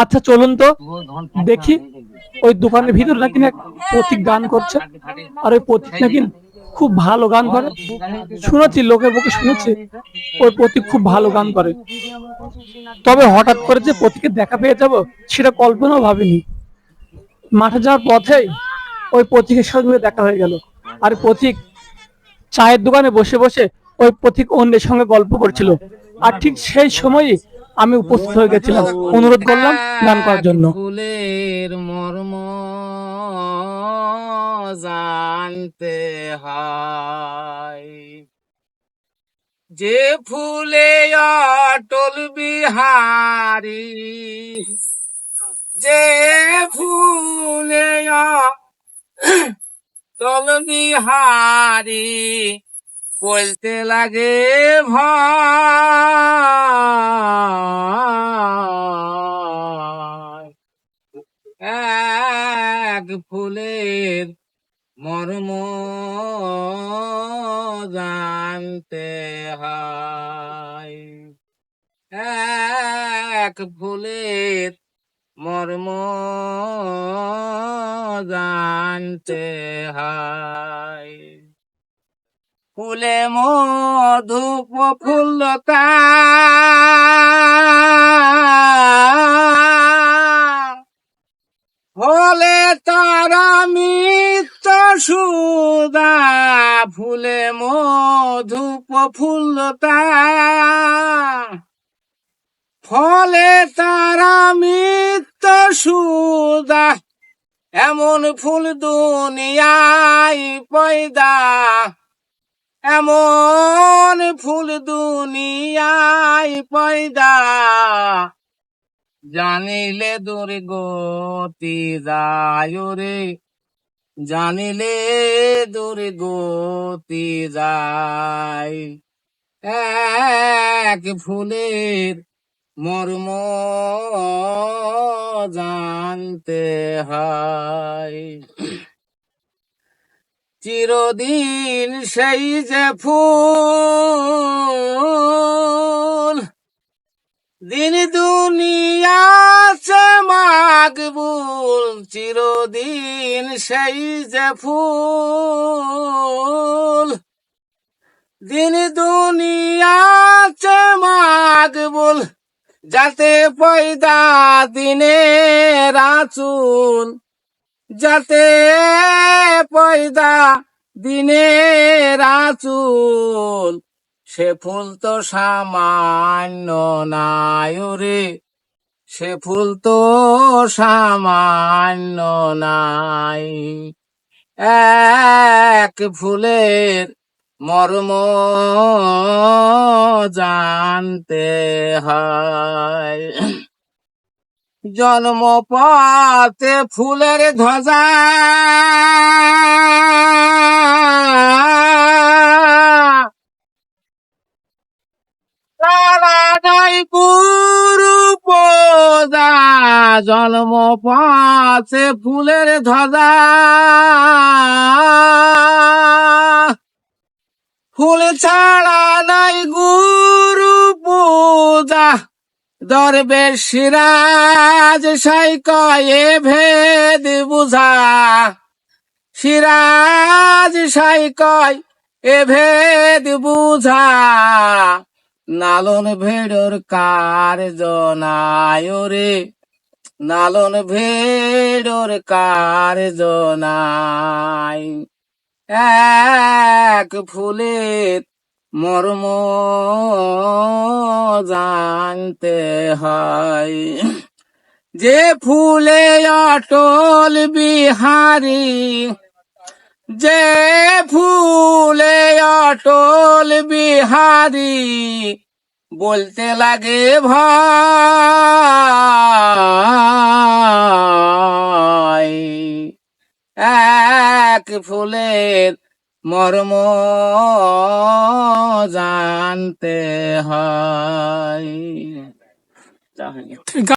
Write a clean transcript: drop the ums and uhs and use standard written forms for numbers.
আচ্ছা চলুন তো দেখি ওই দোকানের ভিতরে নাকি না প্রতীক গান করছে, আর ওই প্রতীক নাকি খুব ভালো গান করে। শুনেছি, লোকের মুখে শুনেছি ওই প্রতীক খুব ভালো গান করে। তবে হঠাৎ করে যে প্রতীকের দেখা পেয়ে যাব সেটা কল্পনাও ভাবিনি। মাঠে যাওয়ার পথেই ওই প্রতীকের সঙ্গে দেখা হয়ে গেল। আর প্রতীক চায়ের দোকানে বসে বসে ওই পথিক অন্যের সঙ্গে গল্প করছিল। আর ঠিক সেই সময়ই আমি উপস্থিত হয়ে গেছিলাম, অনুরোধ করলাম গান করার এক জন্য। ফুলের মর্ম জানতে হয়, যে ফুলে অটল বিহারী, যে ফুলে অটল বিহারী বলতে লাগে ভাই, এক ফুলের মর্ম জানতে হয়, এক ফুলের মর্ম জানতে হয়। ফুলে মধু প্রফুল্লতা, ফলে তারা মিত্র সুদা, ফুলে মধু প্রফুল্লতা, ফলে তারা মিত্র সুদা, এমন ফুল দুনিয়ায় পয়দা, এমন ফুল দুনিয়ায় পয়দা, জানিলে দুর্গতি যায় রে, জানিলে দুর্গতি যায়। এক ফুলের মর্ম জানতে হয়, চিরদিন সেই যে ফুল, দিন দুনিয়াছে মাকবুল, চিরদিন সেই যে ফুল, দিন দুনিয়াছে মাকবুল, যাতে পয়দা দিনে রাসূল, যাতে পয়দা দিনে রাসূল, সে ফুল তো সামান্য নাই রে, সে ফুল তো সামান্য নাই। এক ফুলের মর্ম জানতে হয়, জন্ম পাতে ফুলের ধ্বজা, তারা নাই গুরু পূজা, জন্ম পাতে ফুলের ধ্বজা, ফুল ছাড়া নাই গুরু পূজা, দরবেশ সিরাজ সাই কয়ে ভেদ বুঝা, সিরাজ সাই কয় এ ভেদ বুঝা, নালন ভেড়র কার্য নাই রে, নালন ভেড়র কার্য নাই। এক ফুলের মর্ম জানতে হয়, যে ফুলে অটল বিহারী, যে ফুলে অটল বিহারী বলতে লাগে ভাই, এক ফুলের মর্ম জানতে হয়।